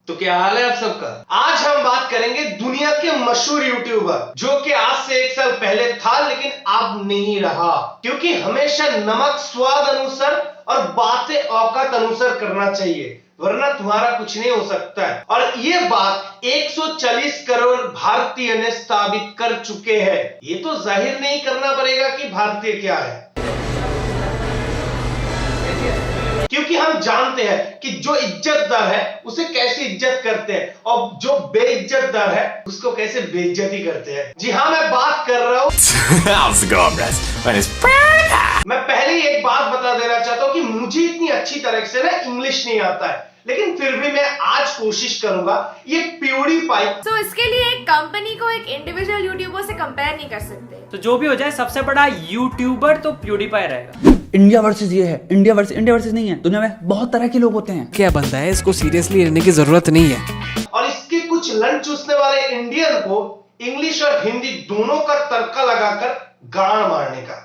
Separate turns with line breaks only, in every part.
तो क्या हाल है आप सबका। आज हम बात करेंगे दुनिया के मशहूर यूट्यूबर जो कि आज से 1 साल पहले था लेकिन अब नहीं रहा, क्योंकि हमेशा नमक स्वाद अनुसार और बातें औकात अनुसार करना चाहिए, वरना तुम्हारा कुछ नहीं हो सकता है। और ये बात 140 करोड़ भारतीय ने साबित कर चुके हैं। ये तो जाहिर नहीं करना पड़ेगा कि भारतीय क्या है, क्योंकि हम जानते हैं कि जो इज्जतदार है उसे कैसे इज्जत करते हैं और जो बेइज्जतदार है उसको कैसे बेइज्जती करते हैं। जी हाँ, मैं बात कर रहा हूँ मैं पहले ही एक बात बता देना चाहता हूँ कि मुझे इतनी अच्छी तरह से ना इंग्लिश नहीं आता है, लेकिन फिर भी मैं आज कोशिश करूंगा। ये प्यूडीपाई
तो इसके लिए एक कंपनी को एक इंडिविजुअल यूट्यूबर से कंपेयर नहीं कर सकते।
तो जो भी हो जाए सबसे बड़ा यूट्यूबर तो प्यूडीपाई रहेगा।
इंडिया वर्सेस ये है, इंडिया वर्सेस नहीं है। दुनिया में बहुत तरह के लोग होते हैं।
क्या बनता है, इसको सीरियसली लेने की जरूरत नहीं है।
और इसके कुछ लंच चूसने वाले इंडियन को इंग्लिश और हिंदी दोनों का तड़का लगाकर गाड़ मारने का।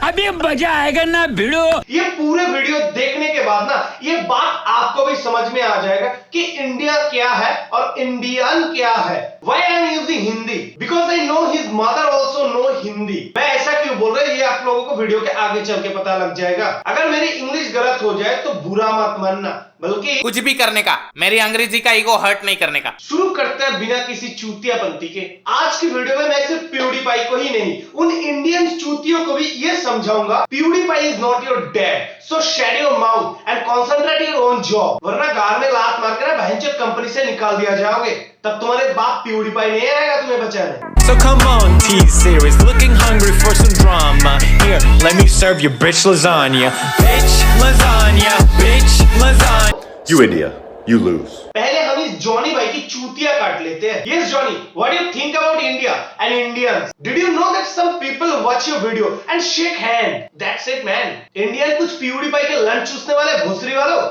अभी मजा आएगा ना भिड़ो।
ये पूरे वीडियो देखने के बाद ना ये बात आपको भी समझ में आ जाएगा कि इंडिया क्या है और इंडियन क्या है। Why I am using Hindi? Because I know his mother also know Hindi. मैं ऐसा क्यों बोल रहा हूँ ये आप लोगों को वीडियो के आगे चल के पता लग जाएगा। अगर मेरी इंग्लिश गलत हो जाए तो बुरा मत मानना, बल्कि
कुछ भी करने का, मेरी अंग्रेजी का ईगो हर्ट नहीं करने का।
शुरू करते हैं बिना किसी चूतियापंती के। आज की वीडियो में मैं सिर्फ प्यूडीपाई को ही नहीं, उन इंडियन चूतियों को भी ये समझाऊंगा PewDiePie is not your dad, so shut your mouth and concentrate your own job, वरना गाल में लात मार कर भयंकर कंपनी से निकाल दिया जाओगे। तब तुम्हारे बाप प्यूडीपाई नहीं आएगा तुम्हें बचाने।
So come on, T-Series, looking hungry for some drama. Here, let me serve you bitch lasagna. Bitch lasagna, bitch lasagna.
You India, you lose.
पहले हम इस जॉनी भाई की चूतिया काट लेते हैं। Yes Johnny, what do you think about India and Indians? Did you know that some people watch your video and shake hand? That's it man. Indian कुछ प्यूडीपाई के लंच चूसने वाले भोसरी वालों।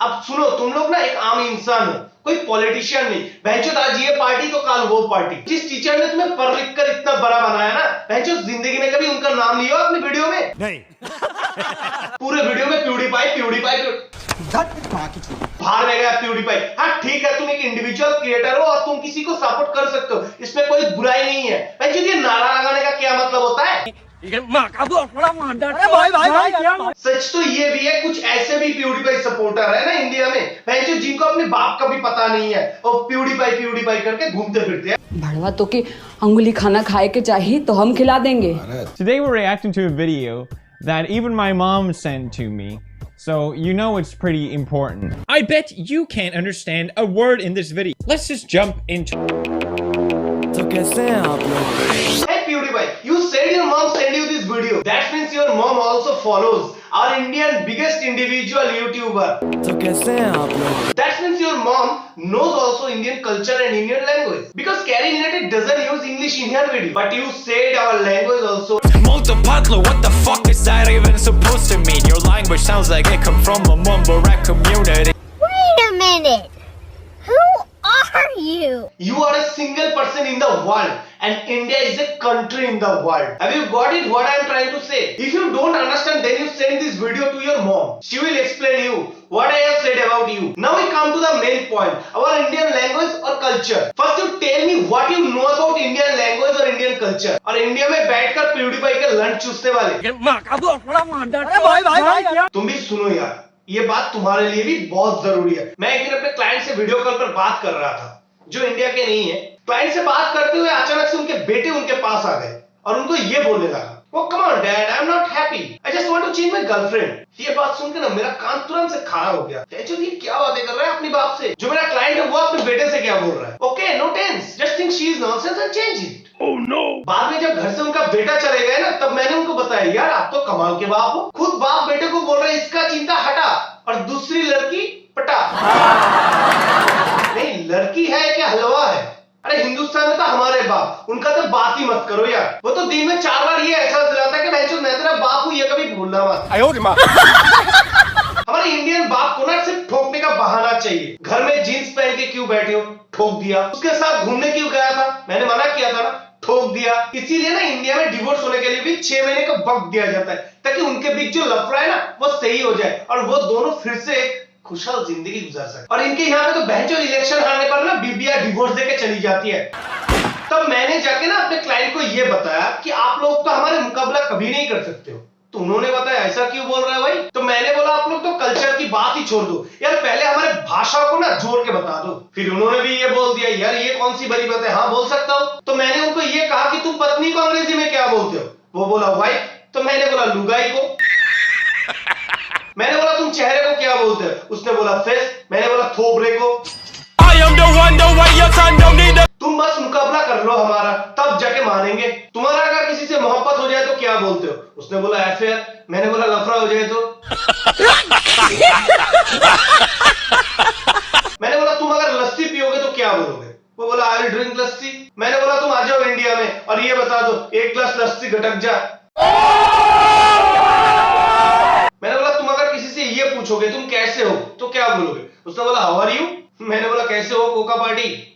अब सुनो, तुम लोग ना एक आम इंसान हो, कोई पॉलिटिशियन नहीं। भैंचोद आज ये पार्टी तो कल वो पार्टी। जिस टीचर ने तुम्हें पढ़ लिख कर इतना बड़ा बनाया ना, भैंचोद जिंदगी में कभी उनका नाम लिया अपने वीडियो में? नहीं। पूरे वीडियो में प्यूडीपाई प्यूडीपाई बाहर में गया प्यूडीपाई। हाँ ठीक है, तुम एक इंडिविजुअल क्रिएटर हो और तुम किसी को सपोर्ट कर सकते हो, इसमें कोई बुराई नहीं है। भैंचोद ये नारा लगाने का क्या मतलब होता है? सच तो ये भी है, कुछ ऐसे भी प्यूडीपाई सपोर्टर है ना इंडिया में, जिनको अपने बाप का भी पता नहीं है और प्यूडीपाई करके घूमते फिरते हैं।
भड़वा तो कि अंगुली खाना खाए के चाहिए तो हम खिला देंगे।
Today we're reacting to a video that even my mom sent to me, so you know it's pretty important. I bet you can't understand a word in this video. Let's just jump into.
तो कैसे हैं आप लोग?
Hey PewDiePie, you said your mom sent you this video. That means your mom also follows our Indian biggest individual YouTuber.
तो कैसे हैं आप लोग?
That means your mom knows also Indian culture and Indian language. Because Carrie United doesn't use English in her video. But you said our language also.
Multipatlo, what the fuck is that even supposed to mean? Your language sounds like it come from a mumble rap community.
Wait a minute. Who are you?
You are a single person in the world and India is a country in the world. Have you got it what I am trying to say? If you don't understand, then you send this video to your mom. She will explain you what I have said about you. Now we come to the main point, our Indian language or culture. First you tell me what you know about Indian language or Indian culture. और India में बैठकर PewDiePie के lunch चूसने वाले तुम भी सुनो यार, ये बात तुम्हारे लिए भी बहुत जरूरी है। मैं एक दिन अपने क्लाइंट से वीडियो कॉल पर बात कर रहा था जो इंडिया के नहीं है। क्लाइंट से बात करते हुए अचानक से उनके बेटे उनके पास आ गए और उनको ये बोलने लगा, "Oh come on dad, I'm not happy. I just want to change my girlfriend." ये बात सुनकर ना मेरा कान तुरंत से खड़ा हो गया। ये क्या बातें कर रहा है अपनी बाप से? जो मेरा क्लाइंट है वो अपने बेटे से क्या बोल रहा है? Okay, no tense. Just think she is nonsense and change it. Oh no. बाद में जब घर से उनका बेटा चले गए ना, तब मैंने उनको बताया, यार आप तो कमाल के बाप हो। खुद बाप बेटे को बोल रहे इसका चिंता हटा और दूसरी लड़की पटा। नहीं, लड़की है क्या हलवा है? अरे हिंदुस्तान में तो हमारे बाप, उनका तो बात ही मत करो यार। वो तो दिन में 4 बार ये एहसास दिलाता है कि मैं तेरा बाप हूं, ये कभी भूलना मत। हमारे इंडियन बाप को ना सिर्फ ठोकने का बहाना चाहिए। घर में जीन्स पहन के क्यों बैठे हो? ठोक दिया। उसके साथ घूमने क्यों गया था? मैंने मना किया था ना, ठोक दिया। इसीलिए ना इंडिया में डिवोर्स होने के लिए भी 6 महीने का वक्त दिया जाता है ताकि उनके बीच जो लफड़ा है ना वो सही हो जाए और वो दोनों फिर से खुशहाल जिंदगी गुजार सके। और इनके यहाँ पे तो बहनचोद इलेक्शन हारने पर ना बीबियां डिवोर्स देके चली जाती है। तब मैंने जाके ना अपने क्लाइंट को ये बताया कि आप लोग तो हमारे मुकाबला कभी नहीं कर सकते हो। तो उन्होंने बताया ऐसा क्यों बोल रहा है भाई? तो मैंने बोला आप लोग तो कल्चर की बात ही छोड़ दो यार, पहले हमारे भाषा को ना जोड़ के बता दो। फिर उन्होंने भी ये बोल दिया यार ये कौन सी बड़ी बात है, हाँ बोल सकता हूँ। तो मैंने उनको ये कहा कि तुम पत्नी को अंग्रेजी में क्या बोलते हो? वो बोला वाइफ। तो मैंने बोला लुगाई को। मैंने बोला तुम चेहरे को क्या बोलते हो? उसने बोला फेस। मैंने बोला थोबरे को। तुम बस मुकाबला कर लो हमारा, तब जाके मानेंगे। तुम्हारा अगर किसी से मोहब्बत हो जाए तो क्या बोलते हो? उसने बोला अफेयर। मैंने बोला लफड़ा हो जाए तो? मैंने बोला तुम अगर लस्सी पियोगे तो क्या बोलोगे? वो बोला आई विल ड्रिंक लस्सी। मैंने बोला तुम आ जाओ इंडिया में और ये बता दो एक ग्लास लस्सी घटक जा। मैंने बोला तुम अगर किसी से ये पूछोगे तुम कैसे हो तो क्या बोलोगे? उसने बोला हाउ आर यू। मैंने बोला कैसे हो कोका पार्टी।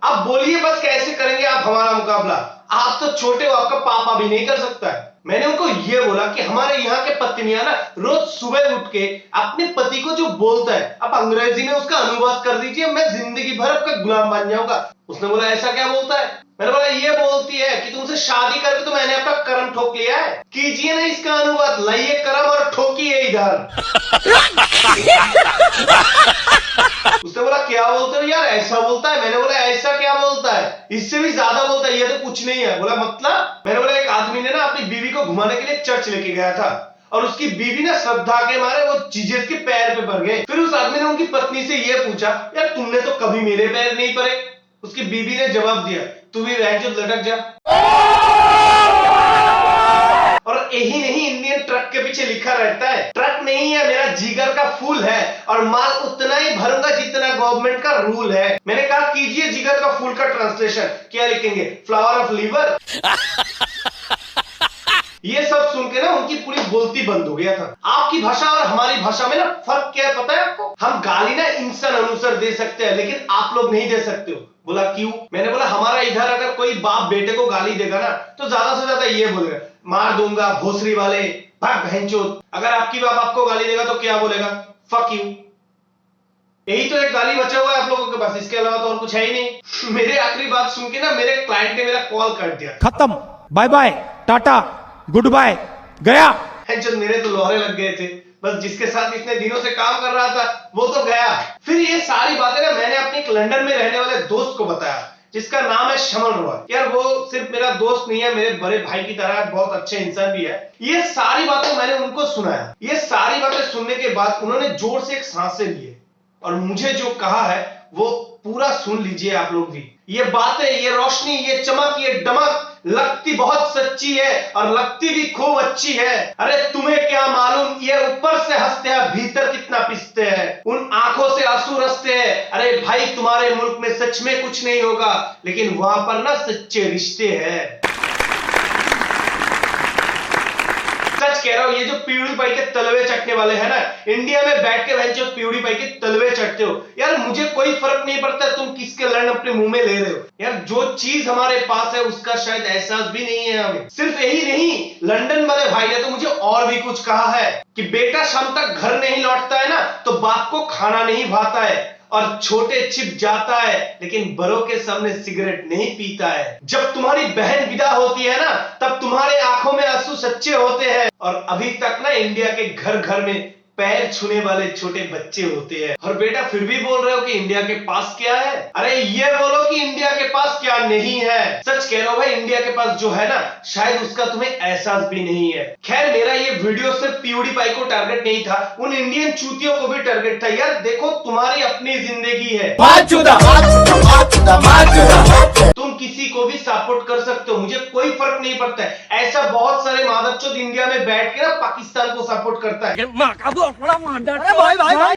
अब बोलिए बस कैसे करेंगे आप हमारा मुकाबला? आप तो छोटे हो, आपका पापा भी नहीं कर सकता है। मैंने उनको ये बोला कि हमारे यहाँ के पत्नियां ना रोज सुबह उठ के अपने पति को जो बोलता है आप अंग्रेजी में उसका अनुवाद कर दीजिए, मैं जिंदगी भर आपका गुलाम बन जाऊंगा। उसने बोला ऐसा क्या बोलता है? मैंने बोला ये बोलती है कि तुमसे शादी करके तो मैंने अपना कर्म ठोक लिया है, कीजिए ना इसका अनुवाद, लाइए कर्म और ठोकिए इधर। उसने बोला क्या बोलते हो यार? ऐसा बोलता है। मैंने बोला ऐसा क्या बोलता है? इससे भी ज्यादा बोलता है, ये तो कुछ नहीं है। बोला मतलब? मैंने बोला एक आदमी ने ना अपनी बीवी को घुमाने के लिए चर्च लेके गया था और उसकी बीवी ने श्रद्धा के मारे वो जीसस के पैर पे पड़ गए। फिर उस आदमी ने उनकी पत्नी से ये पूछा यार तुमने तो कभी मेरे पैर नहीं पड़े। उसकी बीवी ने जवाब दिया तू भी वैंचोद लटक जा। और यही नहीं इंडियन ट्रक के पीछे लिखा रहता है ट्रक नहीं है मेरा जिगर का फूल है और माल उतना ही भरूंगा जितना गवर्नमेंट का रूल है। मैंने कहा कीजिए जिगर का फूल का ट्रांसलेशन, क्या लिखेंगे? Flower of lever. ये सब सुन के ना उनकी पूरी बोलती बंद हो गया था। आपकी भाषा और हमारी भाषा में ना फर्क क्या है पता है आपको? हम गाली ना इंसान अनुसार दे सकते हैं लेकिन आप लोग नहीं दे सकते हो। बोला क्यों? मैंने बोला हमारा इधर अगर कोई बाप बेटे को गाली देगा ना तो ज्यादा से ज्यादा ये बोलेगा मार दूंगा भोसरी वाले, भाग बहनचोद। अगर आपकी बाप आपको गाली देगा तो क्या बोलेगा? Fuck you. यही तो एक गाली बचा हुआ है आप लोगों के पास, इसके अलावा तो और कुछ है ही नहीं। मेरे आखिरी बात सुन के ना मेरे क्लाइंट ने मेरा कॉल कर दिया।
खत्म, bye bye, tata, goodbye, गया।
जब मेरे तो लोहरे लग गए थे, बस जिसके साथ इतने दिनों से काम कर रहा था वो तो गया। फिर ये सारी बातें ना मैंने अपने एक लंदन में रहने वाले दोस्त को बताया जिसका नाम है शमन रॉय। यार वो सिर्फ मेरा दोस्त नहीं है, मेरे बड़े भाई की तरह बहुत अच्छे इंसान भी है। ये सारी बातें मैंने उनको सुनाया। ये सारी बातें सुनने के बाद उन्होंने जोर से एक सांसें लिए और मुझे जो कहा है वो पूरा सुन लीजिए आप लोग भी। ये बातें, ये रोशनी, ये चमक, ये दमक लगती बहुत सच्ची है और लगती भी खूब अच्छी है। अरे तुम्हें क्या मालूम ये ऊपर से हंसते हैं भीतर कितना पिसते हैं, उन आंखों से आंसू रसते हैं। अरे भाई तुम्हारे मुल्क में सच में कुछ नहीं होगा लेकिन वहां पर ना सच्चे रिश्ते हैं। सच कह रहा हूं, ये जो प्यूडीपाई के तलवे चटने वाले हैं ना, इंडिया में बैठ के बहनचोद प्यूडीपाई के तलवे चटते हो। यार मुझे कोई फर्क नहीं पड़ता तुम किसके लर्न अपने मुंह में ले रहे हो। यार जो चीज हमारे पास है उसका शायद एहसास भी नहीं है हमें। सिर्फ यही नहीं, लंदन वाले भाई ने तो मुझे और भी कुछ कहा है कि बेटा शाम तक घर नहीं लौटता है ना तो बाप को खाना नहीं भाता है और छोटे छिप जाता है लेकिन बड़ों के सामने सिगरेट नहीं पीता है। जब तुम्हारी बहन विदा होती है ना तब तुम्हारे आंखों में आंसू सच्चे होते हैं और अभी तक ना इंडिया के घर घर में पैर छूने वाले छोटे बच्चे होते हैं। और बेटा फिर भी बोल रहे हो कि इंडिया के पास क्या है? अरे ये बोलो कि इंडिया के पास क्या नहीं है। सच कह रहा हूं भाई, इंडिया के पास जो है ना शायद उसका तुम्हें एहसास भी नहीं है। खैर मेरा ये वीडियो सिर्फ प्यूडीपाई को टारगेट नहीं था, उन इंडियन चूतियों को भी टारगेट था। यार देखो तुम्हारी अपनी जिंदगी है, तुम किसी को भी सपोर्ट कर सकते हो, मुझे कोई फर्क नहीं पड़ता है। ऐसा बहुत सारे मादरचोद इंडिया में बैठ के ना पाकिस्तान को सपोर्ट करता है,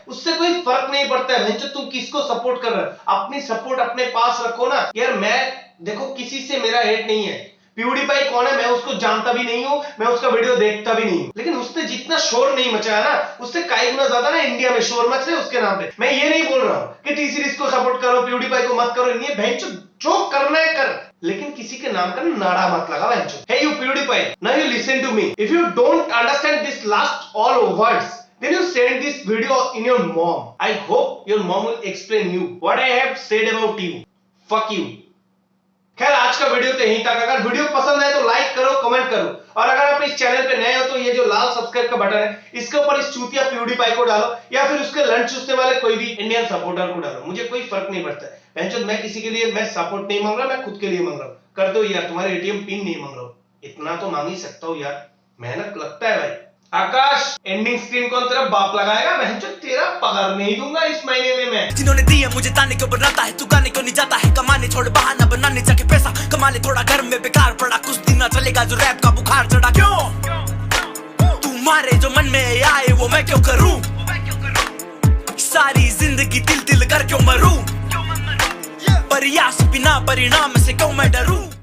उससे कोई फर्क नहीं पड़ता है। तुम किसको सपोर्ट कर रहे हो, अपनी सपोर्ट अपने पास रखो ना। यार मैं देखो किसी से मेरा हेट नहीं है। प्यूडीपाई कौन है मैं उसको जानता भी नहीं हूं, मैं उसका वीडियो देखता भी नहीं हूं, लेकिन उसने जितना शोर नहीं मचाया ना उससे कई गुना ज्यादा ना इंडिया में शोर मच रहे उसके नाम पे। मैं ये नहीं बोल रहा हूं कि टी सीरीज को सपोर्ट करो प्यूडीपाई को मत करो, नहीं भैंचो जो करना है कर, लेकिन किसी के नाम का नाड़ा मत लगा भैंचो। Hey you PewDiePie, now you listen to me, if you don't understand this last all words then you send this video in your mom. I hope your mom will explain you what I have said about you. Fuck you. खैर आज का video तो यहीं तक। अगर video पसंद आए तो लाइक करो, कमेंट करो, और अगर आप इस चैनल पे नए हो तो ये जो लाल सब्सक्राइब का बटन है इसके ऊपर इस चूतिया प्यूडीपाई को डालो, या फिर उसके लंच चूसने वाले कोई भी इंडियन सपोर्टर को डालो, मुझे कोई फर्क नहीं पड़ता है। मैं किसी के लिए मैं सपोर्ट नहीं मांग रहा, मैं खुद के लिए मांग रहा हूँ। कर दो यार, तुम्हारे एटीएम पिन नहीं मांग रहा हूँ, इतना तो मांग ही सकता हूँ यार, मेहनत लगता है भाई। आकाश एंडिंग स्क्रीन कौन तेरा बाप लगाएगा? मैं जो तेरा पगार नहीं दूंगा इस महीने में मैं।
जिन्होंने दिया मुझे ताने क्यों बनाता है, तू गाने क्यों नहीं जाता है, कमाने छोड़ बहाना बनाने जाके पैसा कमा ले, थोड़ा घर में बेकार पड़ा, कुछ दिन ना चलेगा जो रैप का बुखार चढ़ा। क्यों तू मारे जो मन में आए वो मैं क्यों करूं, सारी जिंदगी दिल दिल कर क्यों मरूं, प्रयास बिना परिणाम से क्यों मैं डरूं।